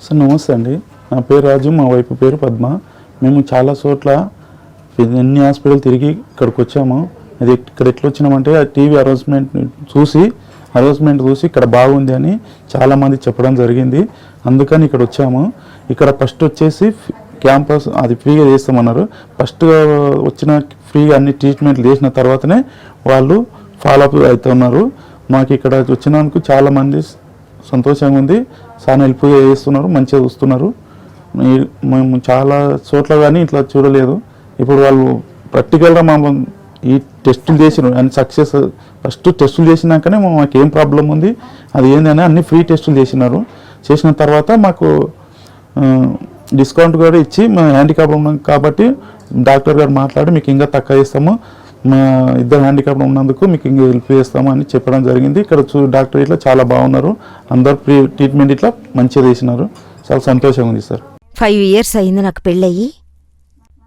Sir నమస్తే అండి. నా పేరు రాజు, మా వైపు పేరు పద్మ. మేము చాలా చోట్ల ఎన్ని హాస్పిటల్ తిరిగి ఇక్కడికి వచ్చాము. అది ఇక్కడ ఎట్లా వచ్చినామంటే ఆ టీవీ అనౌన్స్మెంట్ చూసి ఇక్కడ బాగుంది అని చాలామంది చెప్పడం జరిగింది. అందుకని ఇక్కడ వచ్చాము. ఇక్కడ ఫస్ట్ వచ్చేసి క్యాంపస్ అది ఫ్రీగా చేస్తామన్నారు. ఫస్ట్ వచ్చిన ఫ్రీగా అన్ని ట్రీట్మెంట్లు చేసిన తర్వాతనే వాళ్ళు ఫాలోఅప్ అవుతున్నారు. మాకు ఇక్కడ వచ్చినందుకు చాలామంది సంతోషంగా ఉంది. చాలా హెల్ప్ చేస్తున్నారు, మంచిగా చూస్తున్నారు. మేము చాలా చోట్ల కానీ ఇట్లా చూడలేదు. ఇప్పుడు వాళ్ళు ప్రాక్టికల్గా ఈ టెస్టులు చేసినారు అన్ని సక్సెస్. ఫస్ట్ టెస్టులు చేసినాకనే మాకు ఏం ప్రాబ్లం ఉంది అది ఏంటని అన్ని ఫ్రీ టెస్టులు చేసిన తర్వాత మాకు డిస్కౌంట్ కూడా ఇచ్చి మా హ్యాండిక్యాప్ ఉన్నాం కాబట్టి డాక్టర్ గారు మాట్లాడి మీకు ఇంకా తక్కువ చేస్తాము, మా ఇద్దరు హ్యాండిక్యాప్ ఉన్నందుకు మీకు ఇంకా హెల్ప్ చేస్తాము అని చెప్పడం జరిగింది. ఇక్కడ డాక్టర్ ఇట్లా చాలా బాగున్నారు, అందరు ఫ్రీ ట్రీట్మెంట్ ఇట్లా మంచిగా చేసినారు. చాలా సంతోషంగా ఉంది సార్. 5 years అయింది నాకు పెళ్ళయ్యి.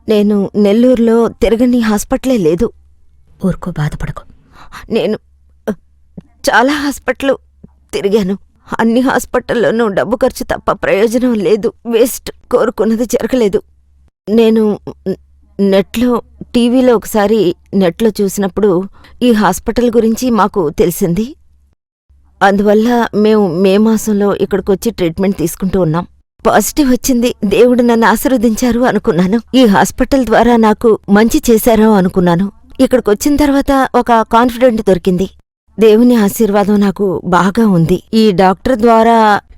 నేను నెల్లూరులో తిరగని హాస్పిటలే లేదు. ఊరుకో, బాధపడకు. నేను చాలా హాస్పిటల్ తిరిగాను. అన్ని హాస్పిటల్లోనూ డబ్బు ఖర్చు తప్ప ప్రయోజనం లేదు. వేస్ట్. కోరుకున్నది జరగలేదు. నేను టీవీలో ఒకసారి నెట్లో చూసినప్పుడు ఈ హాస్పిటల్ గురించి మాకు తెలిసింది. అందువల్ల మేము మే మాసంలో ఇక్కడికొచ్చి ట్రీట్మెంట్ తీసుకుంటూ ఉన్నాం. పాజిటివ్ వచ్చింది. దేవుడు నన్ను ఆశీర్వదించారు అనుకున్నాను. ఈ హాస్పిటల్ ద్వారా నాకు మంచి చేశారో అనుకున్నాను. ఇక్కడికొచ్చిన తర్వాత ఒక కాన్ఫిడెంట్ దొరికింది. దేవుని ఆశీర్వాదం నాకు బాగా ఉంది. ఈ డాక్టర్ ద్వారా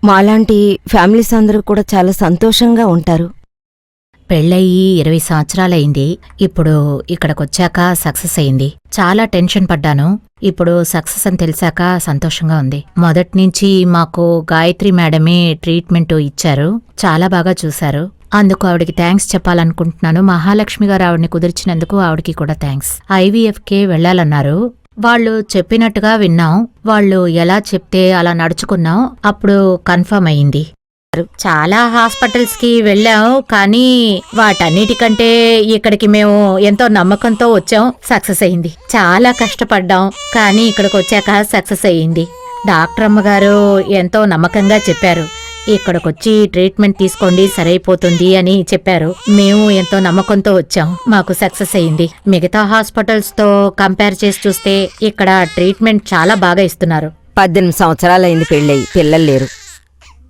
మాలాంటి ఫ్యామిలీస్ అందరూ కూడా చాలా సంతోషంగా ఉంటారు. పెళ్ళయి 20 సంవత్సరాలయింది. ఇప్పుడు ఇక్కడికొచ్చాక సక్సెస్ అయింది. చాలా టెన్షన్ పడ్డాను. ఇప్పుడు సక్సెస్ అని తెలిసాక సంతోషంగా ఉంది. మొదట్నుంచి మాకు గాయత్రి మేడమే ట్రీట్మెంట్ ఇచ్చారు. చాలా బాగా చూశారు. అందుకు ఆవిడికి థ్యాంక్స్ చెప్పాలనుకుంటున్నాను. మహాలక్ష్మి గారు ఆవిడని కుదిర్చినందుకు ఆవిడికి కూడా థ్యాంక్స్. IVFకే వెళ్లాలన్నారు. వాళ్ళు చెప్పినట్టుగా విన్నాం. వాళ్ళు ఎలా చెప్తే అలా నడుచుకున్నాం. అప్పుడు కన్ఫర్మ్ అయింది. చాలా హాస్పిటల్స్ కి వెళ్ళాం, కానీ వాటన్నిటికంటే ఇక్కడికి మేము ఎంతో నమ్మకంతో వచ్చాం. సక్సెస్ అయింది. చాలా కష్టపడ్డాం, కానీ ఇక్కడికి వచ్చాక సక్సెస్ అయ్యింది. డాక్టర్ అమ్మగారు ఎంతో నమ్మకంగా చెప్పారు. ఇక్కడికొచ్చి ట్రీట్మెంట్ తీసుకోండి, సరైపోతుంది అని చెప్పారు. మేము ఎంతో నమ్మకంతో వచ్చాం. మాకు సక్సెస్ అయింది. మిగతా హాస్పిటల్స్ తో కంపేర్ చేసి చూస్తే ఇక్కడ ట్రీట్మెంట్ చాలా బాగా ఇస్తున్నారు. 18 సంవత్సరాలైంది పెళ్ళయి, పిల్లలు లేరు.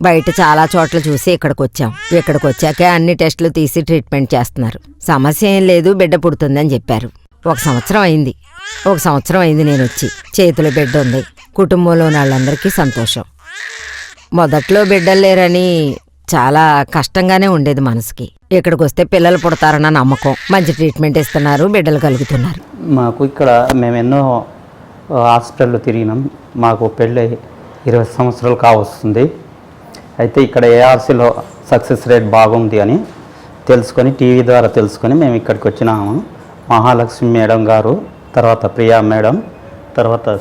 బయట చాలా చోట్ల చూసి ఇక్కడికొచ్చాం. ఇక్కడికొచ్చాకే అన్ని టెస్టులు తీసి ట్రీట్మెంట్ చేస్తున్నారు. సమస్య ఏం లేదు, బిడ్డ పుడుతుందని చెప్పారు. 1 సంవత్సరం అయింది నేను వచ్చి. చేతిలో బిడ్డ ఉంది. కుటుంబంలోని వాళ్ళందరికీ సంతోషం. మొదట్లో బిడ్డలు లేరని చాలా కష్టంగానే ఉండేది మనసుకి. ఇక్కడికి వస్తే పిల్లలు పుడతారన్న నమ్మకం. మంచి ట్రీట్మెంట్ ఇస్తున్నారు, బిడ్డలు కలుగుతున్నారు. మాకు ఇక్కడ మేము ఎన్నో హాస్పిటల్లో తిరిగినాం. మాకు పెళ్ళి 20 సంవత్సరాలు కావస్తుంది. అయితే ఇక్కడ ARCలో సక్సెస్ రేట్ బాగుంది అని తెలుసుకొని, టీవీ ద్వారా తెలుసుకొని మేము ఇక్కడికి వచ్చినాము. మహాలక్ష్మి మేడం గారు, తర్వాత ప్రియా మేడం, తర్వాత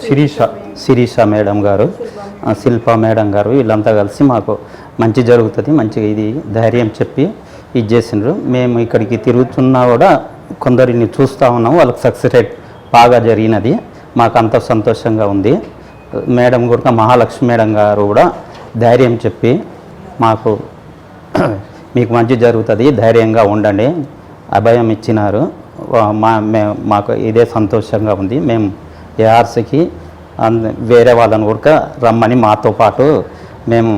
శిరీష మేడం గారు, శిల్ప మేడం గారు, వీళ్ళంతా కలిసి మాకు మంచి జరుగుతుంది, మంచిగా ఇది ధైర్యం చెప్పి ఇది చేసిండ్రు. మేము ఇక్కడికి తిరుగుతున్నా కూడా కొందరిని చూస్తూ ఉన్నాము. వాళ్ళకి సక్సెస్ రేట్ బాగా జరిగినది. మాకు అంత సంతోషంగా ఉంది. మేడం కూడా, మహాలక్ష్మి మేడం గారు కూడా ధైర్యం చెప్పి మాకు మీకు మంచి జరుగుతుంది, ధైర్యంగా ఉండండి, అభయం ఇచ్చినారు. మాకు ఇదే సంతోషంగా ఉంది. మేము ARCకి వేరే వాళ్ళని కూడా రమ్మని మాతో పాటు మేము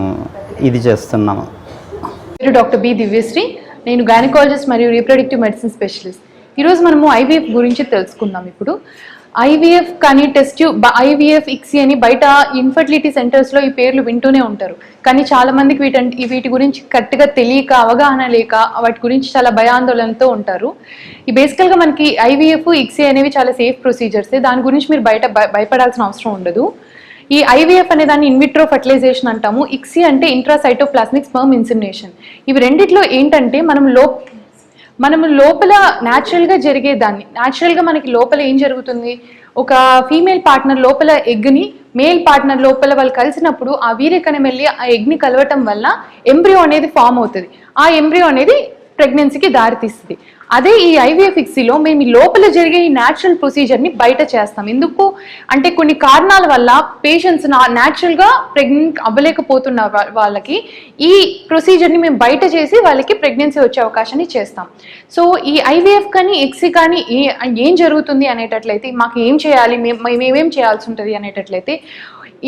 ఇది చేస్తున్నాము. డాక్టర్ బి దివ్యశ్రీ, నేను గైనకాలజిస్ట్ మరియు రీప్రొడక్టివ్ మెడిసిన్ స్పెషలిస్ట్. ఈరోజు మనము IVF గురించి తెలుసుకుందాం. ఇప్పుడు IVF కానీ IVF ICSI అని బయట ఇన్ఫర్టిలిటీ సెంటర్స్లో ఈ పేర్లు వింటూనే ఉంటారు. కానీ చాలా మందికి వీటి గురించి కరెక్ట్గా తెలియక, అవగాహన లేక వాటి గురించి చాలా భయాందోళనతో ఉంటారు. ఈ బేసికల్గా మనకి IVF ICSI అనేవి చాలా సేఫ్ ప్రొసీజర్సే. దాని గురించి మీరు భయపడాల్సిన అవసరం ఉండదు. ఈ IVF అనే దాన్ని ఇన్విట్రో ఫర్టిలైజేషన్ అంటాము. ICSI అంటే ఇంట్రాసైటోప్లాస్మిక్ స్పెర్మ్ ఇన్సెమినేషన్. ఇవి రెండిట్లో ఏంటంటే మనము లోపల న్యాచురల్గా జరిగేదాన్ని, న్యాచురల్గా మనకి లోపల ఏం జరుగుతుంది, ఒక ఫీమేల్ పార్ట్నర్ లోపల ఎగ్ని మేల్ పార్ట్నర్ లోపల వాళ్ళు కలిసినప్పుడు ఆ వీర్యకణం వెళ్ళి ఆ ఎగ్ని కలవటం వల్ల ఎంబ్రియో అనేది ఫామ్ అవుతుంది. ఆ ఎంబ్రియో అనేది ప్రెగ్నెన్సీకి దారితీస్తుంది. అదే ఈ ఐవీఎఫ్ ఇక్సీలో మేము ఈ లోపల జరిగే ఈ న్యాచురల్ ప్రొసీజర్ని బయట చేస్తాం. ఎందుకు అంటే కొన్ని కారణాల వల్ల పేషెంట్స్ న్యాచురల్గా ప్రెగ్నెంట్ అవ్వలేకపోతున్న వాళ్ళకి ఈ ప్రొసీజర్ని మేము బయట చేసి వాళ్ళకి ప్రెగ్నెన్సీ వచ్చే అవకాశాన్ని చేస్తాం. సో ఈ ఐవీఎఫ్ కానీ ఎక్సీ కానీ ఏం జరుగుతుంది అనేటట్లయితే, మాకు ఏం చేయాలి, మేమేం చేయాల్సి ఉంటుంది అనేటట్లయితే,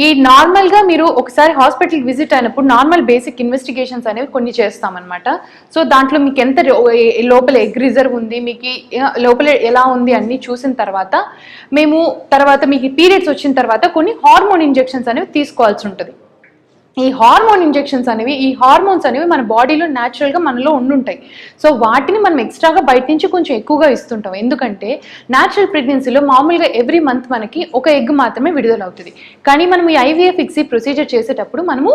ఈ నార్మల్గా మీరు ఒకసారి హాస్పిటల్కి విజిట్ అయినప్పుడు నార్మల్ బేసిక్ ఇన్వెస్టిగేషన్స్ అనేవి కొన్ని చేస్తామన్నమాట. సో దాంట్లో మీకు ఎంత లోపల ఎగ్ రిజర్వ్ ఉంది, మీకు లోపల ఎలా ఉంది అన్నీ చూసిన తర్వాత మీకు పీరియడ్స్ వచ్చిన తర్వాత కొన్ని హార్మోన్ ఇంజెక్షన్స్ అనేవి తీసుకోవాల్సి ఉంటుంది. ఈ హార్మోన్ ఇంజెక్షన్స్ అనేవి, ఈ హార్మోన్స్ అనేవి మన బాడీలో న్యాచురల్గా మనలో ఉండుంటాయి. సో వాటిని మనం ఎక్స్ట్రాగా బయట నుంచి కొంచెం ఎక్కువగా ఇస్తుంటాం. ఎందుకంటే న్యాచురల్ ప్రెగ్నెన్సీలో మామూలుగా ఎవ్రీ మంత్ మనకి ఒక ఎగ్ మాత్రమే విడుదలవుతుంది. కానీ మనం ఈ ఐవీఎఫ్ ఇక్సీ ప్రొసీజర్ చేసేటప్పుడు మనము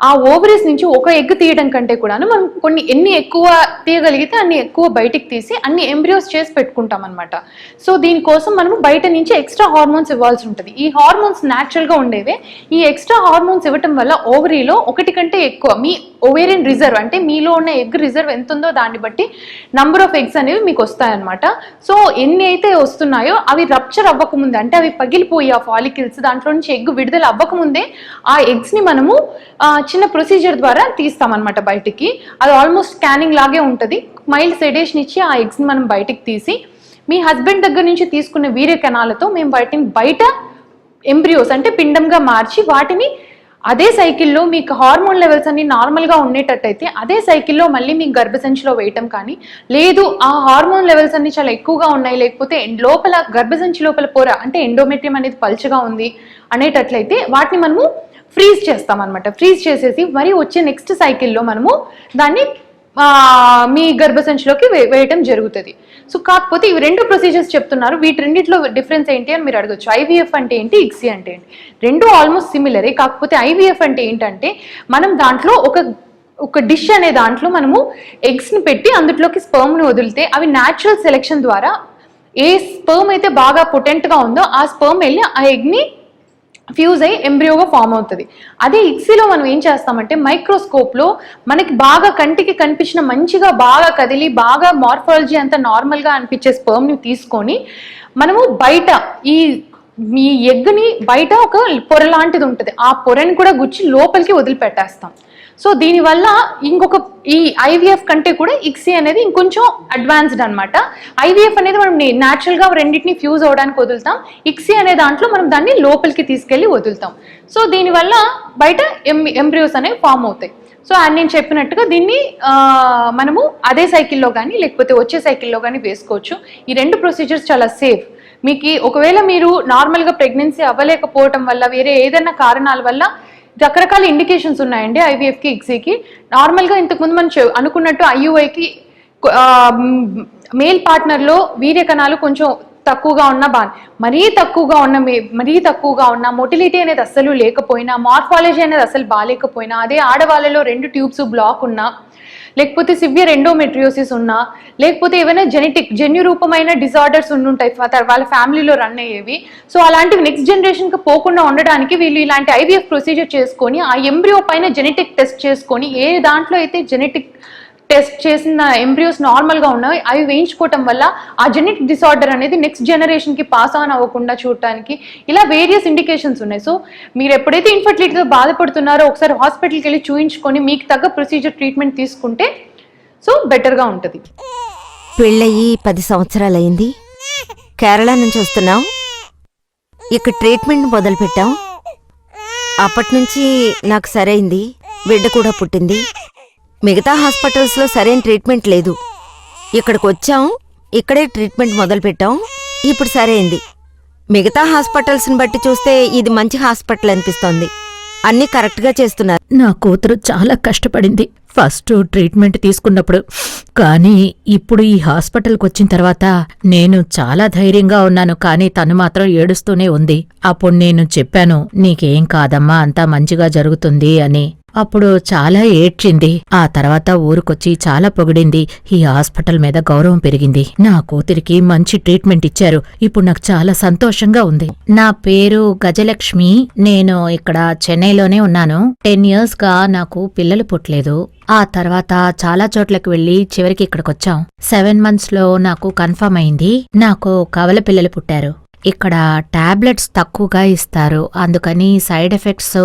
ఆ ఓవరీస్ నుంచి ఒక ఎగ్ తీయడం కంటే కూడాను మనం ఎన్ని ఎక్కువ తీయగలిగితే అన్ని ఎక్కువ బయటికి తీసి అన్ని ఎంబ్రియోస్ చేసి పెట్టుకుంటాం అనమాట. సో దీనికోసం మనము బయట నుంచి ఎక్స్ట్రా హార్మోన్స్ ఇవ్వాల్సి ఉంటుంది. ఈ హార్మోన్స్ న్యాచురల్గా ఉండేవే. ఈ ఎక్స్ట్రా హార్మోన్స్ ఇవ్వటం వల్ల ఓవరీలో ఒకటి కంటే ఎక్కువ మీ ఓవేరియన్ రిజర్వ్ అంటే మీలో ఉన్న ఎగ్ రిజర్వ్ ఎంత ఉందో దాన్ని బట్టి నంబర్ ఆఫ్ ఎగ్స్ అనేవి మీకు వస్తాయన్నమాట. సో ఎన్ని అయితే వస్తున్నాయో అవి రప్చర్ అవ్వకముందే, అంటే అవి పగిలిపోయి ఆ ఫాలికల్స్ దాంట్లో నుంచి ఎగ్ విడుదల అవ్వకముందే ఆ ఎగ్స్ని మనము చిన్న ప్రొసీజర్ ద్వారా తీస్తామన్నమాట బయటికి. అది ఆల్మోస్ట్ స్కానింగ్ లాగే ఉంటుంది. మైల్డ్ సెడేషన్ ఇచ్చి ఆ ఎగ్స్ని మనం బయటికి తీసి మీ హస్బెండ్ దగ్గర నుంచి తీసుకున్న వీర్య కణాలతో మేము వాటిని బయట ఎంబ్రియోస్ అంటే పిండంగా మార్చి వాటిని అదే సైకిల్లో మీకు హార్మోన్ లెవెల్స్ అన్ని నార్మల్గా ఉండేటట్టయితే అదే సైకిల్లో మళ్ళీ మీకు గర్భసంచిలో వేయటం కానీ, లేదు ఆ హార్మోన్ లెవెల్స్ అన్ని చాలా ఎక్కువగా ఉన్నాయి, లేకపోతే లోపల గర్భసంచి లోపల పొర అంటే ఎండోమెట్రియం అనేది పల్చగా ఉంది అనేటట్లయితే వాటిని మనము ఫ్రీజ్ చేస్తామన్నమాట. ఫ్రీజ్ చేసేసి మరి వచ్చే నెక్స్ట్ సైకిల్లో మనము దాన్ని మీ గర్భసంచిలోకి వేయటం జరుగుతుంది. సో కాకపోతే ఇవి రెండు ప్రొసీజర్స్ చెప్తున్నారు, వీటి రెండిట్లో డిఫరెన్స్ ఏంటి అని మీరు అడగచ్చు. ఐవీఎఫ్ అంటే ఏంటి, ఇక్సీ అంటే ఏంటి? రెండు ఆల్మోస్ట్ సిమిలరే. కాకపోతే ఐవీఎఫ్ అంటే ఏంటంటే మనం దాంట్లో ఒక డిష్ అనే దాంట్లో మనము ఎగ్స్ని పెట్టి అందులోకి స్పర్మ్ని వదిలితే అవి న్యాచురల్ సెలెక్షన్ ద్వారా ఏ స్పర్మ్ అయితే బాగా పొటెంట్గా ఉందో ఆ స్పర్మ్ వెళ్ళి ఆ ఎగ్ని ఫ్యూజ్ అయ్యి ఎంబ్రియోగా ఫామ్ అవుతుంది. అదే ఇక్సీలో మనం ఏం చేస్తామంటే మైక్రోస్కోప్లో మనకి బాగా కంటికి కనిపించిన మంచిగా బాగా కదిలి బాగా మార్ఫాలజీ అంతా నార్మల్గా అనిపించే స్పర్మ్ని తీసుకొని మనము బయట మీ ఎగ్ని బయట ఒక పొర లాంటిది ఉంటుంది, ఆ పొరని కూడా గుచ్చి లోపలికి వదిలిపెట్టేస్తాం. సో దీనివల్ల ఈ ఐవీఎఫ్ కంటే కూడా ఇక్సీ అనేది ఇంకొంచెం అడ్వాన్స్డ్ అనమాట. ఐవీఎఫ్ అనేది మనం న్యాచురల్గా రెండింటిని ఫ్యూజ్ అవ్వడానికి వదులుతాం, ఇక్సీ అనే దాంట్లో మనం దాన్ని లోపలికి తీసుకెళ్ళి వదులుతాం. సో దీనివల్ల బయట ఎంబ్రియోస్ అనేవి ఫామ్ అవుతాయి. సో నేను చెప్పినట్టుగా దీన్ని మనము అదే సైకిల్లో కానీ లేకపోతే వచ్చే సైకిల్లో కానీ వేసుకోవచ్చు. ఈ రెండు ప్రొసీజర్స్ చాలా సేఫ్. మీకు ఒకవేళ మీరు నార్మల్గా ప్రెగ్నెన్సీ అవ్వలేకపోవటం వల్ల వేరే ఏదైనా కారణాల వల్ల రకరకాల ఇండికేషన్స్ ఉన్నాయండి ఐవీఎఫ్కి ఇక్సీకి. నార్మల్గా ఇంతకుముందు మనం అనుకున్నట్టు ఐయుఐకి మేల్ పార్ట్నర్లో వీర్య కణాలు కొంచెం తక్కువగా ఉన్న మరీ తక్కువగా ఉన్న మొటిలిటీ అనేది అస్సలు లేకపోయినా, మార్ఫాలజీ అనేది అసలు బాగాలేకపోయినా, అదే ఆడవాళ్ళలో 2 ట్యూబ్స్ బ్లాక్ ఉన్నా, లేకపోతే సివియర్ ఎండోమెట్రియోసిస్ ఉన్నా, లేకపోతే ఏమైనా జన్యు రూపమైన డిజార్డర్స్ ఉండుంటాయి వాళ్ళ ఫ్యామిలీలో రన్ అయ్యేవి. సో అలాంటివి నెక్స్ట్ జనరేషన్కి పోకుండా ఉండడానికి వీళ్ళు ఇలాంటి ఐవీఎఫ్ ప్రొసీజర్ చేసుకొని ఆ ఎంబ్రియో పైన జెనెటిక్ టెస్ట్ చేసుకొని ఏ దాంట్లో అయితే జెనెటిక్ టెస్ట్ చేసిన ఎంబ్రియోస్ నార్మల్గా ఉన్నాయి అవి వేయించుకోవటం వల్ల ఆ జెనెటిక్ డిసార్డర్ అనేది నెక్స్ట్ జనరేషన్కి పాస్ ఆన్ అవ్వకుండా చూడటానికి ఇలా వేరియస్ ఇండికేషన్స్ ఉన్నాయి. సో మీరు ఎప్పుడైతే ఇన్ఫర్టిలిటీతో బాధపడుతున్నారో ఒకసారి హాస్పిటల్కి వెళ్ళి చూయించుకొని మీకు తగ్గ ప్రొసీజర్ ట్రీట్మెంట్ తీసుకుంటే సో బెటర్గా ఉంటుంది. పెళ్ళయి 10 సంవత్సరాలయ్యింది. కేరళ నుంచి వస్తున్నాం. ఇక్కడ ట్రీట్మెంట్ మొదలుపెట్టాం. అప్పటినుంచి నాకు సరైంది, బిడ్డ కూడా పుట్టింది. మిగతా హాస్పిటల్స్లో సరైన ట్రీట్మెంట్ లేదు. ఇక్కడికి వచ్చాం, ఇక్కడే ట్రీట్మెంట్ మొదలుపెట్టాం. ఇప్పుడు సరైంది. మిగతా హాస్పిటల్స్ని బట్టి చూస్తే ఇది మంచి హాస్పిటల్ అనిపిస్తోంది. అన్నీ కరెక్ట్గా చేస్తున్నారు. నా కూతురు చాలా కష్టపడింది ఫస్ట్ ట్రీట్మెంట్ తీసుకున్నప్పుడు, కానీ ఇప్పుడు ఈ హాస్పిటల్కి వచ్చిన తర్వాత నేను చాలా ధైర్యంగా ఉన్నాను. కానీ తను మాత్రం ఏడుస్తూనే ఉంది. అప్పుడు నేను చెప్పాను, నీకేం కాదమ్మా, అంతా మంచిగా జరుగుతుంది అని. అప్పుడు చాలా ఏడ్చింది. ఆ తర్వాత ఊరుకొచ్చి చాలా పొగిడింది. ఈ హాస్పిటల్ మీద గౌరవం పెరిగింది. నా కూతురికి మంచి ట్రీట్మెంట్ ఇచ్చారు. ఇప్పుడు నాకు చాలా సంతోషంగా ఉంది. నా పేరు గజలక్ష్మి. నేను ఇక్కడ చెన్నైలోనే ఉన్నాను. 10 years గా నాకు పిల్లలు పుట్టలేదు. ఆ తర్వాత చాలా చోట్లకు వెళ్లి చివరికి ఇక్కడికొచ్చాం. 7 months లో నాకు కన్ఫర్మ్ అయింది. నాకు కవల పిల్లలు పుట్టారు. ఇక్కడ టాబ్లెట్స్ తక్కువగా ఇస్తారు, అందుకని సైడ్ ఎఫెక్ట్స్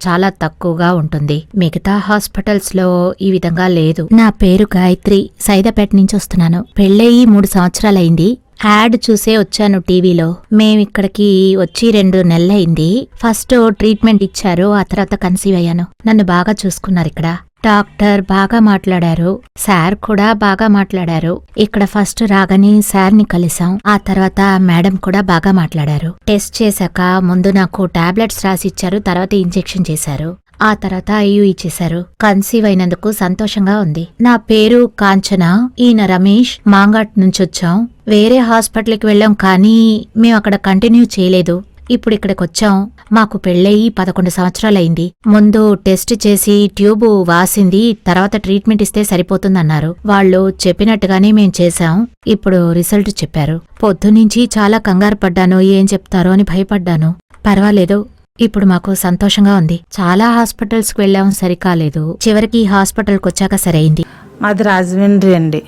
చాలా తక్కువగా ఉంటుంది. మిగతా హాస్పిటల్స్ లో ఈ విధంగా లేదు. నా పేరు గాయత్రి, సైదాపేట నుంచి వస్తున్నాను. పెళ్ళయి 3 సంవత్సరాలైంది. యాడ్ చూసే వచ్చాను టీవీలో. మేమిక్కడికి వచ్చి 2 నెలలైంది. ఫస్ట్ ట్రీట్మెంట్ ఇచ్చారు, ఆ తర్వాత కన్సీవ్ అయ్యాను. నన్ను బాగా చూసుకున్నారు ఇక్కడ. డాక్టర్ బాగా మాట్లాడారు, సార్ కూడా బాగా మాట్లాడారు. ఇక్కడ ఫస్ట్ రాగానే సార్ని కలిసాం, ఆ తర్వాత మేడం కూడా బాగా మాట్లాడారు. టెస్ట్ చేశాక ముందు నాకు టాబ్లెట్స్ రాసిచ్చారు, తర్వాత ఇంజెక్షన్ చేశారు, ఆ తర్వాత ఐయూ ఇచ్చేశారు. కన్సీవ్ అయినందుకు సంతోషంగా ఉంది. నా పేరు కాంచన, ఈయన రమేష్. మాంగాట్ నుంచొచ్చాం. వేరే హాస్పిటల్కి వెళ్ళాం కానీ మేము అక్కడ కంటిన్యూ చేయలేదు. ఇప్పుడు ఇక్కడికొచ్చాం. మాకు పెళ్ళయి 11 సంవత్సరాలైంది. ముందు టెస్ట్ చేసి ట్యూబ్ వాసింది, తర్వాత ట్రీట్మెంట్ ఇస్తే సరిపోతుందన్నారు. వాళ్ళు చెప్పినట్టుగానే మేం చేశాం. ఇప్పుడు రిజల్ట్ చెప్పారు. పొద్దునుంచి చాలా కంగారు పడ్డాను, ఏం చెప్తారో అని భయపడ్డాను. పర్వాలేదు, ఇప్పుడు మాకు సంతోషంగా ఉంది. చాలా హాస్పిటల్స్కి వెళ్ళాం, సరికాలేదు. చివరికి ఈ హాస్పిటల్కి వచ్చాక సరైంది. మాది రాజమండ్రి అండి.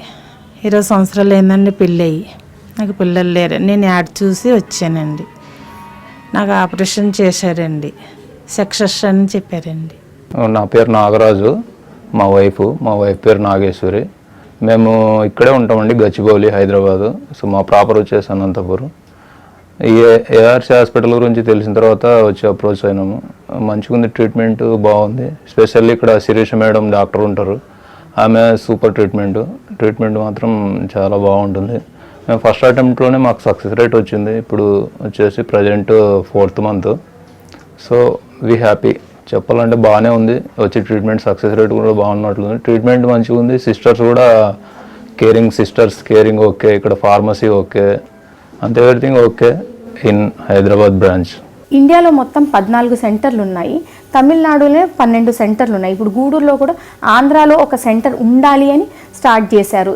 20 సంవత్సరాలు అయిందండి పెళ్ళయి. నాకు పిల్లలు లేరు. నేను యాడ్ చూసి వచ్చానండి. నాకు ఆపరేషన్ చేశారండి, సక్సెస్ అని చెప్పారండి. నా పేరు నాగరాజు, మా వైఫ్ పేరు నాగేశ్వరి. మేము ఇక్కడే ఉంటామండి, గచ్చిబౌలి, హైదరాబాదు. సో మా ప్రాపర్ వచ్చేసి అనంతపురం. ఈ ఏఆర్సీ హాస్పిటల్ గురించి తెలిసిన తర్వాత వచ్చి అప్రోచ్ అయినాము. మంచిగా ఉంది, ట్రీట్మెంట్ బాగుంది. స్పెషల్లీ ఇక్కడ శిరీష మేడం డాక్టర్ ఉంటారు, ఆమె సూపర్ ట్రీట్మెంట్ మాత్రం చాలా బాగుంటుంది. మేము ఫస్ట్ అటెంప్ట్లోనే మాకు సక్సెస్ రేట్ వచ్చింది. ఇప్పుడు వచ్చేసి present 4th month. So we happy. చెప్పాలంటే బాగానే ఉంది. వచ్చి ట్రీట్మెంట్ సక్సెస్ రేట్ కూడా బాగున్నట్లుంది. ట్రీట్మెంట్ మంచిగా ఉంది. సిస్టర్స్ కూడా కేరింగ్ ఓకే. ఇక్కడ ఫార్మసీ ఓకే, అంతే, everything okay in Hyderabad branch. ఇండియాలో మొత్తం 14 సెంటర్లు ఉన్నాయి. తమిళనాడులో 12 సెంటర్లు ఉన్నాయి. ఇప్పుడు గూడూరులో కూడా, ఆంధ్రాలో ఒక సెంటర్ ఉండాలి అని స్టార్ట్ చేశారు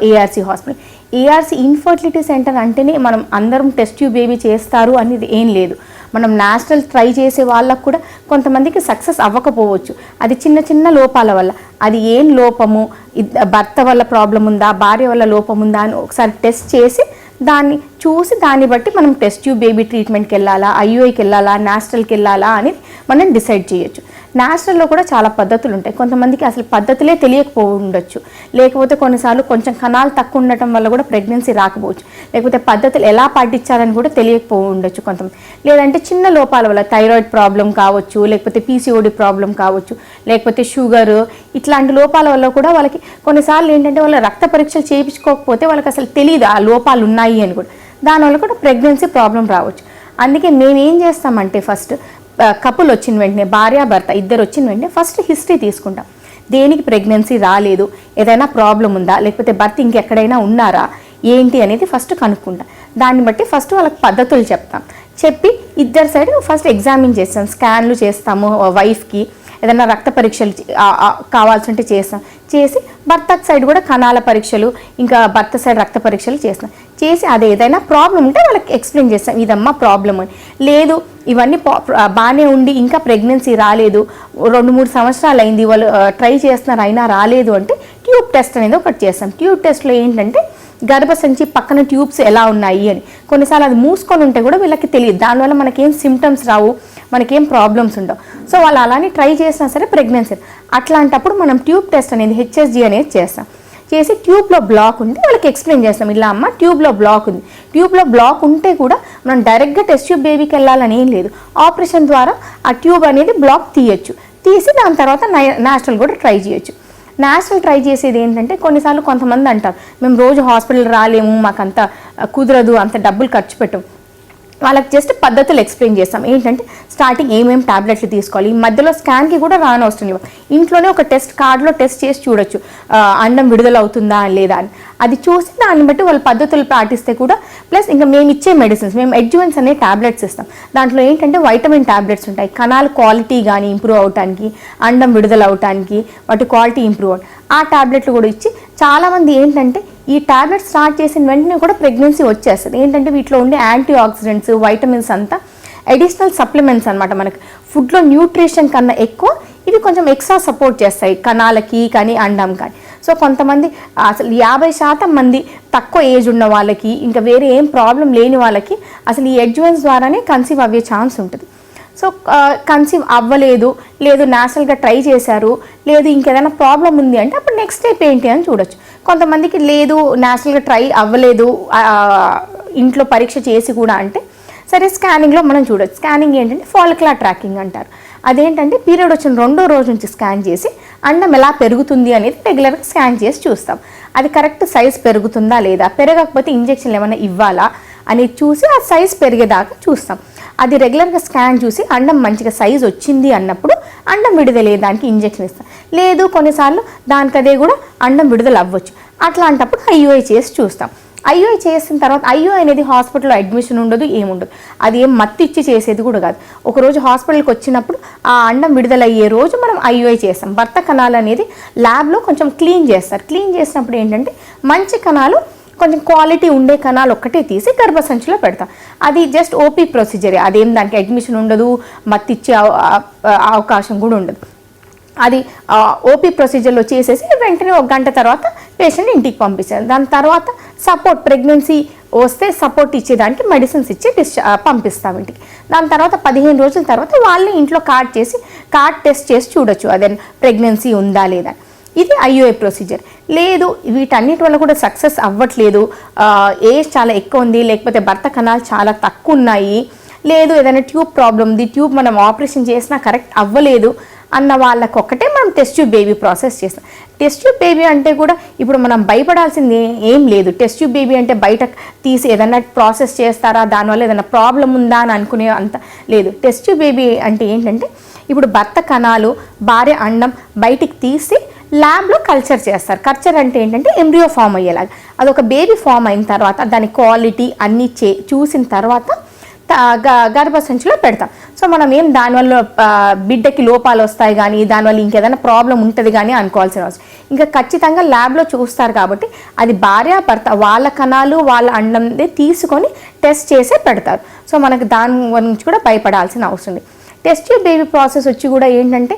ARC hospital. ARC infertility centre అంటేనే మనం అందరం టెస్ట్ ట్యూబ్ బేబీ చేస్తారు అనేది ఏం లేదు. మనం నేచురల్ ట్రై చేసే వాళ్ళకు కూడా కొంతమందికి సక్సెస్ అవ్వకపోవచ్చు. అది చిన్న చిన్న లోపాల వల్ల. అది ఏం లోపము, భర్త వల్ల ప్రాబ్లం ఉందా, భార్య వల్ల లోపం ఉందా అని ఒకసారి టెస్ట్ చేసి దాన్ని చూసి దాన్ని బట్టి మనం టెస్ట్ ట్యూబ్ బేబీ ట్రీట్మెంట్కి వెళ్ళాలా, ఐయుఐకి వెళ్ళాలా, నేచురల్కి వెళ్ళాలా అని మనం డిసైడ్ చేయొచ్చు. నేచురల్లో కూడా చాలా పద్ధతులు ఉంటాయి. కొంతమందికి అసలు పద్ధతులే తెలియకపో ఉండొచ్చు, లేకపోతే కొన్నిసార్లు కొంచెం కణాలు తక్కువ ఉండటం వల్ల కూడా ప్రెగ్నెన్సీ రాకపోవచ్చు, లేకపోతే పద్ధతులు ఎలా పాటించాలని కూడా తెలియకపో ఉండొచ్చు కొంతమంది. లేదంటే చిన్న లోపాల వల్ల థైరాయిడ్ ప్రాబ్లం కావచ్చు, లేకపోతే పీసీఓడి ప్రాబ్లం కావచ్చు, లేకపోతే షుగర్, ఇట్లాంటి లోపాల వల్ల కూడా వాళ్ళకి కొన్నిసార్లు ఏంటంటే వాళ్ళ రక్త పరీక్షలు చేయించుకోకపోతే వాళ్ళకి అసలు తెలియదు ఆ లోపాలు ఉన్నాయి అని కూడా. దానివల్ల కూడా ప్రెగ్నెన్సీ ప్రాబ్లం రావచ్చు. అందుకే మేము ఏం చేస్తామంటే ఫస్ట్ కపుల్ వచ్చిన వెంటనే, భార్యాభర్త ఇద్దరు వచ్చిన వెంటనే ఫస్ట్ హిస్టరీ తీసుకుంటాం. దేనికి ప్రెగ్నెన్సీ రాలేదు, ఏదైనా ప్రాబ్లం ఉందా, లేకపోతే భర్త ఇంకెక్కడైనా ఉన్నారా ఏంటి అనేది ఫస్ట్ కనుక్కుంటాం. దాన్ని బట్టి ఫస్ట్ వాళ్ళకి పద్ధతులు చెప్తాం. చెప్పి ఇద్దరు సైడ్ ఫస్ట్ ఎగ్జామిన్ చేస్తాం, స్కాన్లు చేస్తాము. వైఫ్కి ఏదైనా రక్త పరీక్షలు కావాల్సి ఉంటే చేస్తాం. చేసి భర్త సైడ్ కూడా కణాల పరీక్షలు, ఇంకా భర్త సైడ్ రక్త పరీక్షలు చేస్తాం. చేసి అది ఏదైనా ప్రాబ్లం ఉంటే వాళ్ళకి ఎక్స్ప్లెయిన్ చేస్తాం, ఇదమ్మా ప్రాబ్లం అని. లేదు ఇవన్నీ బాగానే ఉండి ఇంకా ప్రెగ్నెన్సీ రాలేదు, 2-3 సంవత్సరాలు అయింది, వాళ్ళు ట్రై చేస్తున్నారు అయినా రాలేదు అంటే ట్యూబ్ టెస్ట్ అనేది ఒకటి చేస్తాం. ట్యూబ్ టెస్ట్లో ఏంటంటే గర్భసంచి పక్కన ట్యూబ్స్ ఎలా ఉన్నాయి అని. కొన్నిసార్లు అది మూసుకొని ఉంటే కూడా వీళ్ళకి తెలియదు. దానివల్ల మనకేం సిమ్టమ్స్ రావు, మనకేం ప్రాబ్లమ్స్ ఉండవు. సో వాళ్ళు అలానే ట్రై చేసినా సరే ప్రెగ్నెన్సీ, అట్లాంటప్పుడు మనం ట్యూబ్ టెస్ట్ అనేది హెచ్ఎస్జీ అనేది చేస్తాం. చేసి ట్యూబ్లో బ్లాక్ ఉంటే వాళ్ళకి ఎక్స్ప్లెయిన్ చేస్తాం, ఇలా అమ్మ ట్యూబ్లో బ్లాక్ ఉంది. ట్యూబ్లో బ్లాక్ ఉంటే కూడా మనం డైరెక్ట్గా టెస్ట్ ట్యూబ్ బేబీకి వెళ్ళాలని ఏం లేదు. ఆపరేషన్ ద్వారా ఆ ట్యూబ్ అనేది బ్లాక్ తీయచ్చు. తీసి దాని తర్వాత నేచురల్ కూడా ట్రై చేయొచ్చు. నేచురల్ ట్రై చేసేది ఏంటంటే కొన్నిసార్లు కొంతమంది అంటారు, మేము రోజు హాస్పిటల్ రాలేము, మాకు అంత కుదరదు, అంత డబ్బులు ఖర్చు పెట్టం. వాళ్ళకి జస్ట్ పద్ధతులు ఎక్స్ప్లెయిన్ చేస్తాం. ఏంటంటే స్టార్టింగ్ ఏమేమి టాబ్లెట్లు తీసుకోవాలి, ఈ మధ్యలో స్కాన్కి కూడా రానవసరం లేదు, ఇంట్లోనే ఒక టెస్ట్ కార్డులో టెస్ట్ చేసి చూడొచ్చు అండం విడుదల అవుతుందా లేదా అని. అది చూసి దాన్ని బట్టి వాళ్ళ పద్ధతులు పాటిస్తే కూడా, ప్లస్ ఇంకా మేము ఇచ్చే మెడిసిన్స్, మేము అడ్జువెంట్స్ అనే టాబ్లెట్స్ ఇస్తాం. దాంట్లో ఏంటంటే వైటమిన్ టాబ్లెట్స్ ఉంటాయి, కణాల క్వాలిటీ కానీ ఇంప్రూవ్ అవడానికి, అండం విడుదల అవడానికి, వాటి క్వాలిటీ ఇంప్రూవ్ అవడానికి ఆ టాబ్లెట్లు కూడా ఇచ్చి, చాలామంది ఏంటంటే ఈ టాబ్లెట్ స్టార్ట్ చేసిన వెంటనే కూడా ప్రెగ్నెన్సీ వచ్చేస్తుంది. ఏంటంటే వీటిలో ఉండే యాంటీ ఆక్సిడెంట్స్, వైటమిన్స్ అంతా అడిషనల్ సప్లిమెంట్స్ అనమాట. మనకి ఫుడ్లో న్యూట్రిషన్ కన్నా ఎక్కువ ఇవి కొంచెం ఎక్స్ట్రా సపోర్ట్ చేస్తాయి కణాలకి కానీ అండం కానీ. సో కొంతమంది అసలు 50% మంది తక్కువ ఏజ్ ఉన్న వాళ్ళకి, ఇంకా వేరే ఏం ప్రాబ్లం లేని వాళ్ళకి అసలు ఈ అడ్జువెంట్స్ ద్వారానే కన్సీవ్ అయ్యే ఛాన్స్ ఉంటుంది. సో కన్సీవ్ అవ్వలేదు, లేదు న్యాచురల్గా ట్రై చేశారు, లేదు ఇంకేదైనా ప్రాబ్లం ఉంది అంటే అప్పుడు నెక్స్ట్ స్టెప్ ఏంటి అని చూడొచ్చు. కొంతమందికి లేదు న్యాచురల్గా ట్రై అవ్వలేదు, ఇంట్లో పరీక్ష చేసి కూడా అంటే సరే స్కానింగ్లో మనం చూడొచ్చు. స్కానింగ్ ఏంటంటే ఫాలిక్యులర్ ట్రాకింగ్ అంటారు. అదేంటంటే పీరియడ్ వచ్చిన 2వ రోజు నుంచి స్కాన్ చేసి అండం ఎలా పెరుగుతుంది అనేది రెగ్యులర్గా స్కాన్ చేసి చూస్తాం. అది కరెక్ట్ సైజ్ పెరుగుతుందా లేదా, పెరగకపోతే ఇంజెక్షన్లు ఏమైనా ఇవ్వాలా అనేది చూసి ఆ సైజ్ పెరిగేదాకా చూస్తాం. అది రెగ్యులర్గా స్కాన్ చూసి అండం మంచిగా సైజ్ వచ్చింది అన్నప్పుడు అండం విడుదలయ్యేదానికి ఇంజెక్షన్ ఇస్తాం. లేదు కొన్నిసార్లు దానికదే కూడా అండం విడుదల అవ్వచ్చు, అట్లాంటప్పుడు ఐయుఐ చేసి చూస్తాం. ఐయుఐ చేసిన తర్వాత ఐయుఐ అనేది హాస్పిటల్లో అడ్మిషన్ ఉండదు, ఏముండదు, అది ఏం మత్తు ఇచ్చి చేసేది కూడా కాదు. ఒకరోజు హాస్పిటల్కి వచ్చినప్పుడు ఆ అండం విడుదలయ్యే రోజు మనం ఐయుఐ చేస్తాం. భర్త కణాలు అనేది ల్యాబ్లో కొంచెం క్లీన్ చేస్తారు. క్లీన్ చేసినప్పుడు ఏంటంటే మంచి కణాలు, కొంచెం క్వాలిటీ ఉండే కణాలు ఒక్కటే తీసి గర్భసంచిలో పెడతాం. అది జస్ట్ ఓపీ ప్రొసీజరే, అదేం దానికి అడ్మిషన్ ఉండదు, మత్తిచ్చే అవకాశం కూడా ఉండదు. అది ఓపీ ప్రొసీజర్లో చేసేసి వెంటనే 1 గంట తర్వాత పేషెంట్ ఇంటికి పంపిస్తారు. దాని తర్వాత సపోర్ట్, ప్రెగ్నెన్సీ వస్తే సపోర్ట్ ఇచ్చేదానికి మెడిసిన్స్ ఇచ్చి పంపిస్తాం ఇంటికి. దాని తర్వాత 15 రోజుల తర్వాత వాళ్ళని ఇంట్లో కార్డ్ టెస్ట్ చేసి చూడొచ్చు అదే ప్రెగ్నెన్సీ ఉందా లేదా. ఇది ఐయుఐ ప్రొసీజర్. లేదు వీటన్నిటి వల్ల కూడా సక్సెస్ అవ్వట్లేదు, ఏజ్ చాలా ఎక్కువ ఉంది, లేకపోతే భర్త కణాలు చాలా తక్కువ ఉన్నాయి, లేదు ఏదైనా ట్యూబ్ ప్రాబ్లం ఉంది, ట్యూబ్ మనం ఆపరేషన్ చేసినా కరెక్ట్ అవ్వలేదు అన్న వాళ్ళకు ఒక్కటే మనం టెస్ట్ ట్యూబ్ బేబీ ప్రాసెస్ చేస్తాం. టెస్ట్ ట్యూబ్ బేబీ అంటే కూడా ఇప్పుడు మనం భయపడాల్సింది ఏం లేదు. టెస్ట్ ట్యూబ్ బేబీ అంటే బయట తీసి ఏదైనా ప్రాసెస్ చేస్తారా, దానివల్ల ఏదైనా ప్రాబ్లం ఉందా అని అనుకునే అంత లేదు. టెస్ట్ ట్యూబ్ బేబీ అంటే ఏంటంటే ఇప్పుడు భర్త కణాలు, భార్య అండం బయటికి తీసి ల్యాబ్లో కల్చర్ చేస్తారు. కల్చర్ అంటే ఏంటంటే ఎంబ్రియో ఫామ్ అయ్యేలాగా, అదొక బేబీ ఫామ్ అయిన తర్వాత దాని క్వాలిటీ అన్నీ చూసిన తర్వాత గర్భసంచిలో పెడతాం. సో మనం ఏం దానివల్ల బిడ్డకి లోపాలు వస్తాయి కానీ, దానివల్ల ఇంకేదైనా ప్రాబ్లం ఉంటుంది కానీ అనుకోవాల్సిన అవసరం. ఇంకా ఖచ్చితంగా ల్యాబ్లో చూస్తారు కాబట్టి అది భార్య భర్త వాళ్ళ కణాలు వాళ్ళ అండందే తీసుకొని టెస్ట్ చేసే పెడతారు. సో మనకు దాని గురించి కూడా భయపడాల్సిన అవసరం లేదు. టెస్ట్ ట్యూబ్ బేబీ ప్రాసెస్ వచ్చి కూడా ఏంటంటే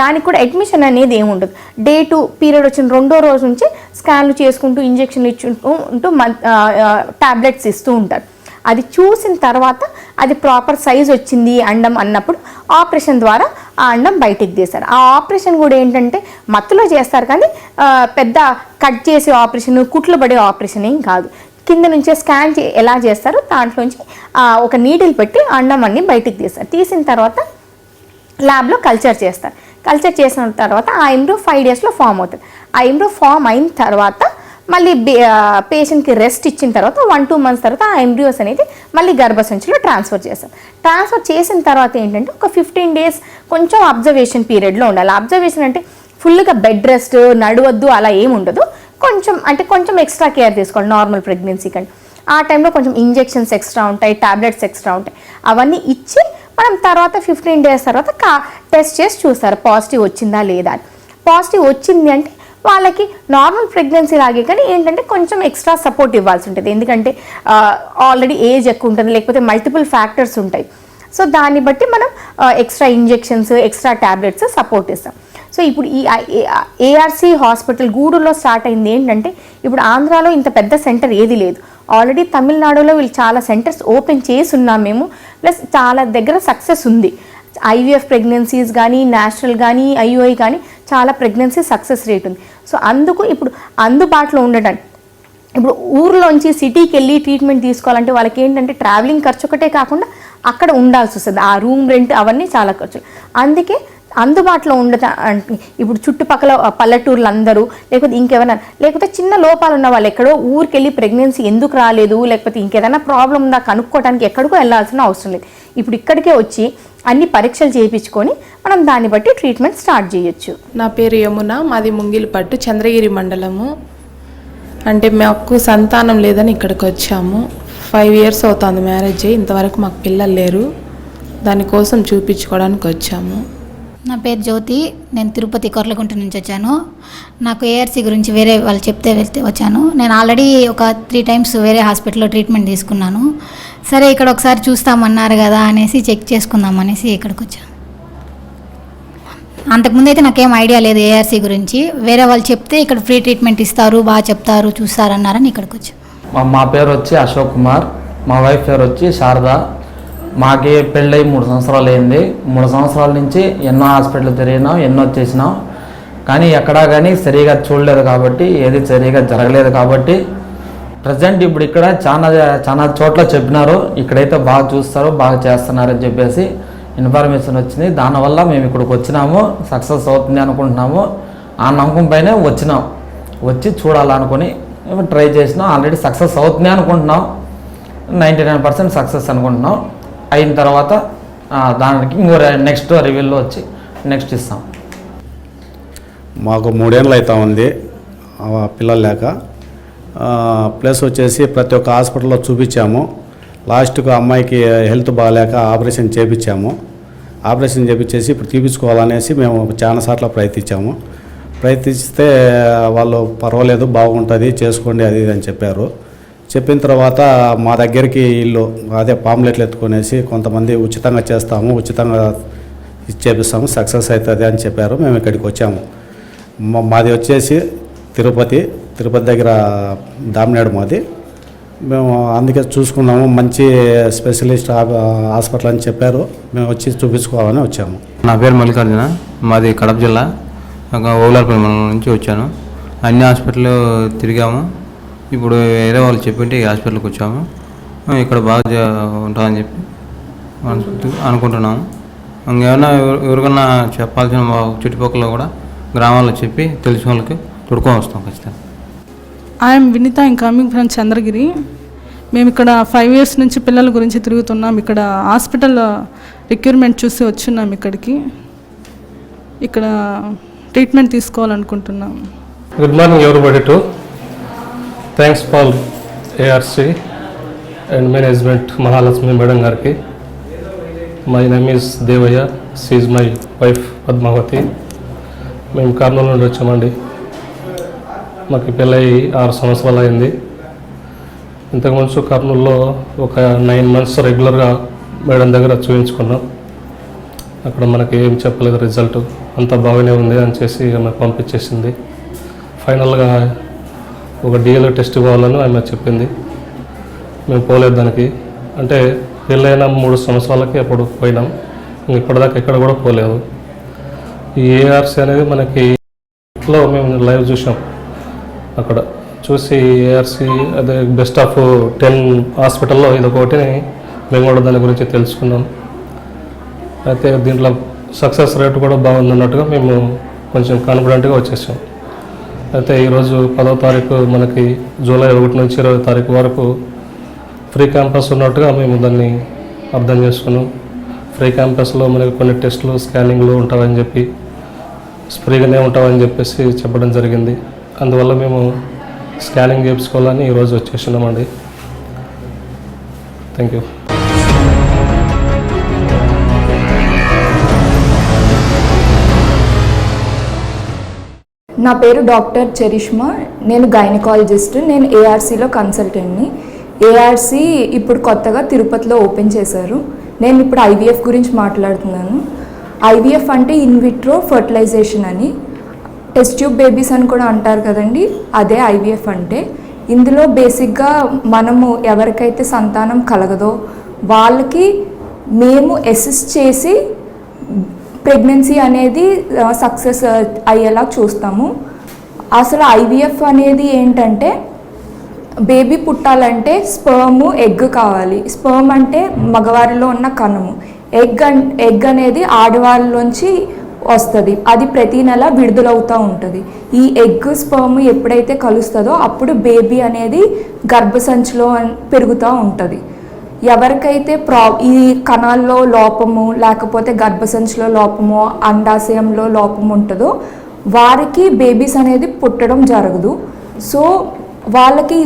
దానికి కూడా అడ్మిషన్ అనేది ఏముండదు. డే 2 పీరియడ్ వచ్చిన 2వ రోజు నుంచి స్కాన్లు చేసుకుంటూ ఇంజెక్షన్లు ఇచ్చుకుంటూ టాబ్లెట్స్ ఇస్తూ ఉంటారు. అది చూసిన తర్వాత అది ప్రాపర్ సైజ్ వచ్చింది అండం అన్నప్పుడు ఆపరేషన్ ద్వారా ఆ అండం బయటికి తీస్తారు. ఆ ఆపరేషన్ కూడా ఏంటంటే మత్తులో చేస్తారు కానీ పెద్ద కట్ చేసే ఆపరేషన్, కుట్లు పడే ఆపరేషన్ ఏం కాదు. కింద నుంచే స్కాన్ ఎలా చేస్తారో దాంట్లోంచి ఒక నీడిల్ పెట్టి అండం అన్ని బయటికి తీస్తారు. తీసిన తర్వాత ల్యాబ్లో కల్చర్ చేస్తారు. కల్చర్ చేసిన తర్వాత ఆ ఎంబ్రియో 5 డేస్లో ఫామ్ అవుతుంది. ఆ ఎంబ్రియో ఫామ్ అయిన తర్వాత మళ్ళీ పేషెంట్కి రెస్ట్ ఇచ్చిన తర్వాత 1-2 మంత్స్ తర్వాత ఆ ఎంబ్రియోస్ అనేది మళ్ళీ గర్భసంచిలో ట్రాన్స్ఫర్ చేస్తాం. ట్రాన్స్ఫర్ చేసిన తర్వాత ఏంటంటే ఒక 15 డేస్ కొంచెం అబ్జర్వేషన్ పీరియడ్లో ఉండాలి. అబ్జర్వేషన్ అంటే ఫుల్గా బెడ్ రెస్ట్, నడవద్దు అలా ఏమి ఉండదు. కొంచెం ఎక్స్ట్రా కేర్ తీసుకోవాలి నార్మల్ ప్రెగ్నెన్సీ కంటే. ఆ టైంలో కొంచెం ఇంజెక్షన్స్ ఎక్స్ట్రా ఉంటాయి, టాబ్లెట్స్ ఎక్స్ట్రా ఉంటాయి, అవన్నీ ఇచ్చి మనం తర్వాత 15 డేస్ తర్వాత టెస్ట్ చేసి చూస్తారు పాజిటివ్ వచ్చిందా లేదా అని. పాజిటివ్ వచ్చింది అంటే వాళ్ళకి నార్మల్ ప్రెగ్నెన్సీ లాగే కానీ ఏంటంటే కొంచెం ఎక్స్ట్రా సపోర్ట్ ఇవ్వాల్సి ఉంటుంది. ఎందుకంటే ఆల్రెడీ ఏజ్ ఎక్కువ ఉంటుంది, లేకపోతే మల్టిపుల్ ఫ్యాక్టర్స్ ఉంటాయి. సో దాన్ని బట్టి మనం extra injections, extra tablets support ఇస్తాం. సో ఇప్పుడు ఈ ఏఆర్సి హాస్పిటల్ గూడూరులో స్టార్ట్ అయింది ఏంటంటే, ఇప్పుడు ఆంధ్రాలో ఇంత పెద్ద సెంటర్ ఏది లేదు. ఆల్రెడీ తమిళనాడులో వీళ్ళు చాలా సెంటర్స్ ఓపెన్ చేసి ఉన్నాం మేము, ప్లస్ చాలా దగ్గర సక్సెస్ ఉంది. ఐవీఎఫ్ ప్రెగ్నెన్సీస్ కానీ, నేచురల్ కానీ, ఐయుఐ కానీ చాలా ప్రెగ్నెన్సీ సక్సెస్ రేట్ ఉంది. సో అందుకు ఇప్పుడు అందుబాటులో ఉండడానికి, ఇప్పుడు ఊర్లోంచి సిటీకి వెళ్ళి ట్రీట్మెంట్ తీసుకోవాలంటే వాళ్ళకి ఏంటంటే ట్రావెలింగ్ ఖర్చు ఒకటే కాకుండా అక్కడ ఉండాల్సి వస్తుంది, ఆ రూమ్ రెంట్ అవన్నీ చాలా ఖర్చు. అందుకే అందుబాటులో ఉండట అంటే ఇప్పుడు చుట్టుపక్కల పల్లెటూర్లు అందరూ లేకపోతే ఇంకెవరైనా లేకపోతే చిన్న లోపాలు ఉన్న వాళ్ళు ఎక్కడో ఊరికెళ్ళి ప్రెగ్నెన్సీ ఎందుకు రాలేదు లేకపోతే ఇంకేదైనా ప్రాబ్లం ఉందా కనుక్కోవడానికి ఎక్కడికో వెళ్ళాల్సిన అవసరం లేదు. ఇప్పుడు ఇక్కడికే వచ్చి అన్ని పరీక్షలు చేయించుకొని మనం దాన్ని బట్టి ట్రీట్మెంట్ స్టార్ట్ చేయొచ్చు. నా పేరు యమున, మాది ముంగిలిపట్టు, చంద్రగిరి మండలము. అంటే మాకు సంతానం లేదని ఇక్కడికి వచ్చాము. 5 years అవుతుంది మ్యారేజ్ అయ్యి, ఇంతవరకు మాకు పిల్లలు లేరు. దానికోసం చూపించుకోవడానికి వచ్చాము. నా పేరు జ్యోతి, నేను తిరుపతి కొర్లగుంట నుంచి వచ్చాను. నాకు ఏఆర్సీ గురించి వేరే వాళ్ళు చెప్తే వచ్చాను. నేను ఆల్రెడీ ఒక 3 times వేరే హాస్పిటల్లో ట్రీట్మెంట్ తీసుకున్నాను. సరే ఇక్కడ ఒకసారి చూస్తామన్నారు కదా అనేసి చెక్ చేసుకుందాం అనేసి ఇక్కడికి వచ్చాను. అంతకుముందు అయితే నాకేం ఐడియా లేదు ఏఆర్సీ గురించి. వేరే వాళ్ళు చెప్తే ఇక్కడ ఫ్రీ ట్రీట్మెంట్ ఇస్తారు, బాగా చెప్తారు, చూస్తారన్నారని ఇక్కడికి వచ్చాను. మా పేరు వచ్చి అశోక్ కుమార్, మా వైఫ్ పేరు వచ్చి శారద. మాకి పెళ్ళై 3 సంవత్సరాలు అయింది. 3 సంవత్సరాల నుంచి ఎన్నో హాస్పిటల్ తిరిగినాం, ఎన్నో చేసినాం, కానీ ఎక్కడా కానీ సరిగా చూడలేదు కాబట్టి, ఏది సరిగా జరగలేదు కాబట్టి ప్రజెంట్ ఇప్పుడు ఇక్కడ చాలా చోట్ల చెప్పినారు, ఇక్కడైతే బాగా చూస్తారు, బాగా చేస్తున్నారని చెప్పేసి ఇన్ఫర్మేషన్ వచ్చింది. దానివల్ల మేము ఇక్కడికి వచ్చినాము, సక్సెస్ అవుతుంది అనుకుంటున్నాము. ఆ నమ్మకం పైనే వచ్చినాం, వచ్చి చూడాలనుకుని ట్రై చేసినాం. ఆల్రెడీ సక్సెస్ అవుతుంది అనుకుంటున్నాం, 99% సక్సెస్ అనుకుంటున్నాం. అయిన తర్వాత దానికి ఇంకో నెక్స్ట్ రివ్యూలో వచ్చి నెక్స్ట్ ఇస్తాం. మాకు 3 ఏళ్ళు అవుతా ఉంది పిల్లలు లేక. ప్లస్ వచ్చేసి ప్రతి ఒక్క హాస్పిటల్లో చూపించాము. లాస్ట్కు అమ్మాయికి హెల్త్ బాగాలేక ఆపరేషన్ చేయించాము. ఆపరేషన్ చేయించేసి ఇప్పుడు తీపించుకోవాలనేసి మేము చాలాసార్లు ప్రయత్నిస్తే వాళ్ళు పర్వాలేదు, బాగుంటుంది, చేసుకోండి అది ఇది అని చెప్పారు. చెప్పిన తర్వాత మా దగ్గరికి వీళ్ళు అదే పాంప్లెట్లు ఎత్తుకునేసి కొంతమంది ఉచితంగా చేస్తాము, ఉచితంగా చేపిస్తాము, సక్సెస్ అవుతుంది అని చెప్పారు. మేము ఇక్కడికి వచ్చాము. మాది వచ్చేసి తిరుపతి దగ్గర దామినాడు మాది. మేము అందుకే చూసుకున్నాము, మంచి స్పెషలిస్ట్ హాస్పిటల్ అని చెప్పారు. మేము వచ్చి చూపించుకోవాలని వచ్చాము. నా పేరు మల్లికార్జున, మాది కడప జిల్లా ఓలార్పల్లి మండలం నుంచి వచ్చాను. అన్ని హాస్పిటల్ తిరిగాము. ఇప్పుడు వేరే వాళ్ళు చెప్పింటే ఈ హాస్పిటల్కి వచ్చాము. ఇక్కడ బాగా ఉంటుందని చెప్పి అనుకుంటున్నాము. ఇంకేమైనా ఎవరికన్నా చెప్పాల్సిన చుట్టుపక్కల కూడా గ్రామాల్లో చెప్పి తెలిసిన వాళ్ళకి తొడుకొని వస్తాం ఖచ్చితంగా. I'm Vineetha, I'm coming from Chandragiri. మేము ఇక్కడ 5 years నుంచి పిల్లల గురించి తిరుగుతున్నాం. ఇక్కడ హాస్పిటల్ రిక్వైర్మెంట్ చూసి వచ్చున్నాం ఇక్కడికి. ఇక్కడ ట్రీట్మెంట్ తీసుకోవాలనుకుంటున్నాం. Good morning everybody too. Thanks for ARC and management Mahalakshmi madam గారికి. My name is Devaiah, she is my wife Padmavati. మేము కర్నూలు నుండి వచ్చామండి. మాకు పెళ్ళై 6 సంవత్సరాలు అయింది. ఇంతకుముందు కర్నూలులో ఒక 9 months రెగ్యులర్గా మేడం దగ్గర చూపించుకున్నాం. అక్కడ మనకి ఏం చెప్పలేదు రిజల్ట్, అంతా బాగానే ఉంది అని చేసి ఆమె పంపించేసింది. ఫైనల్గా ఒక డిఎల్ఏ టెస్ట్ కావాలని ఆమె చెప్పింది. మేము పోలేదు దానికి. అంటే పెళ్ళైన 3 సంవత్సరాలకి అప్పుడు పోయినాం, ఇప్పటిదాకా ఎక్కడ కూడా పోలేదు. ఈ ఏఆర్సీ అనేది మనకి మేము లైవ్ చూసాం. అక్కడ చూసి ఏఆర్సీ అదే బెస్ట్ ఆఫ్ 10 హాస్పిటల్లో ఇదొకటి మేము కూడా దాని గురించి తెలుసుకున్నాం. అయితే దీంట్లో సక్సెస్ రేట్ కూడా బాగుందన్నట్టుగా మేము కొంచెం కాన్ఫిడెంట్గా వచ్చేసాం. అయితే ఈరోజు 10వ తారీఖు మనకి జూలై 1 నుంచి 20వ తారీఖు వరకు ఫ్రీ క్యాంపస్ ఉన్నట్టుగా మేము దాన్ని అర్థం చేసుకున్నాం. ఫ్రీ క్యాంపస్లో మనకి కొన్ని టెస్టులు, స్కానింగ్లు ఉంటాయని చెప్పి, ఫ్రీగానే ఉంటామని చెప్పేసి చెప్పడం జరిగింది. అందువల్ల మేము స్కానింగ్ చేయించుకోవాలని ఈరోజు వచ్చేసినామండి. Thank you. నా పేరు డాక్టర్ చరిష్మా, నేను గైనకాలజిస్ట్. నేను ఏఆర్సీలో కన్సల్టెంట్ని. ఏఆర్సీ ఇప్పుడు కొత్తగా తిరుపతిలో ఓపెన్ చేశారు. నేను ఇప్పుడు ఐవీఎఫ్ గురించి మాట్లాడుతున్నాను. ఐవీఎఫ్ అంటే ఇన్విట్రో ఫర్టిలైజేషన్ అని, టెస్ట్ ట్యూబ్ బేబీస్ అని కూడా అంటారు కదండి, అదే ఐవీఎఫ్ అంటే. ఇందులో బేసిక్గా మనము ఎవరికైతే సంతానం కలగదో వాళ్ళకి మేము అసిస్ట్ చేసి ప్రెగ్నెన్సీ అనేది సక్సెస్ అయ్యేలా చూస్తాము. అసలు ఐవీఎఫ్ అనేది ఏంటంటే బేబీ పుట్టాలంటే స్పర్మ్, ఎగ్ కావాలి. స్పర్మ్ అంటే మగవారిలో ఉన్న కణము, ఎగ్ అనేది ఆడవారిలోంచి వస్తుంది. అది ప్రతి నెల విడుదలవుతూ ఉంటుంది. ఈ ఎగ్ స్పర్మ్ ఎప్పుడైతే కలుస్తుందో అప్పుడు బేబీ అనేది గర్భసంచిలో పెరుగుతూ ఉంటుంది. ఎవరికైతే ఈ కణాల్లో లోపము లేకపోతే గర్భసంచిలో లోపము అండాశయంలో లోపం ఉంటుందో వారికి బేబీస్ అనేది పుట్టడం జరగదు. సో వాళ్ళకి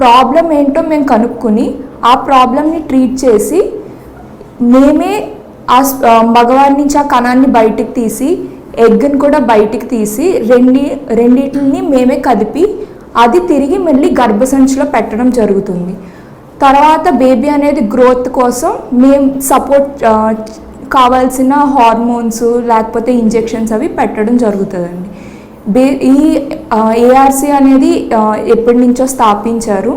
ప్రాబ్లం ఏంటో మేము కనుక్కొని ఆ ప్రాబ్లమ్ని ట్రీట్ చేసి మేమే ఆ మగవారి నుంచి ఆ కణాన్ని బయటికి తీసి ఎగ్ని కూడా బయటికి తీసి రెండింటిని మేమే కదిపి అది తిరిగి మళ్ళీ గర్భసంచిలో పెట్టడం జరుగుతుంది. తర్వాత బేబీ అనేది గ్రోత్ కోసం మేము సపోర్ట్ కావాల్సిన హార్మోన్స్ లేకపోతే ఇంజెక్షన్స్ అవి పెట్టడం జరుగుతుందండి. ఈ ఏఆర్సి అనేది ఎప్పటి నుంచో స్థాపించారు.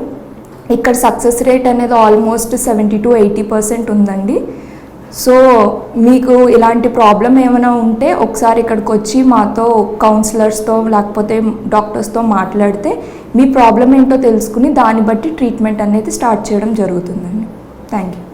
ఇక్కడ సక్సెస్ రేట్ అనేది ఆల్మోస్ట్ 70 to 80% ఉందండి. సో మీకు ఇలాంటి ప్రాబ్లం ఏమైనా ఉంటే ఒకసారి ఇక్కడికి వచ్చి మాతో కౌన్సిలర్స్తో లేకపోతే డాక్టర్స్తో మాట్లాడితే మీ ప్రాబ్లం ఏంటో తెలుసుకుని దాన్ని బట్టి ట్రీట్మెంట్ అనేది స్టార్ట్ చేయడం జరుగుతుందండి. Thank you.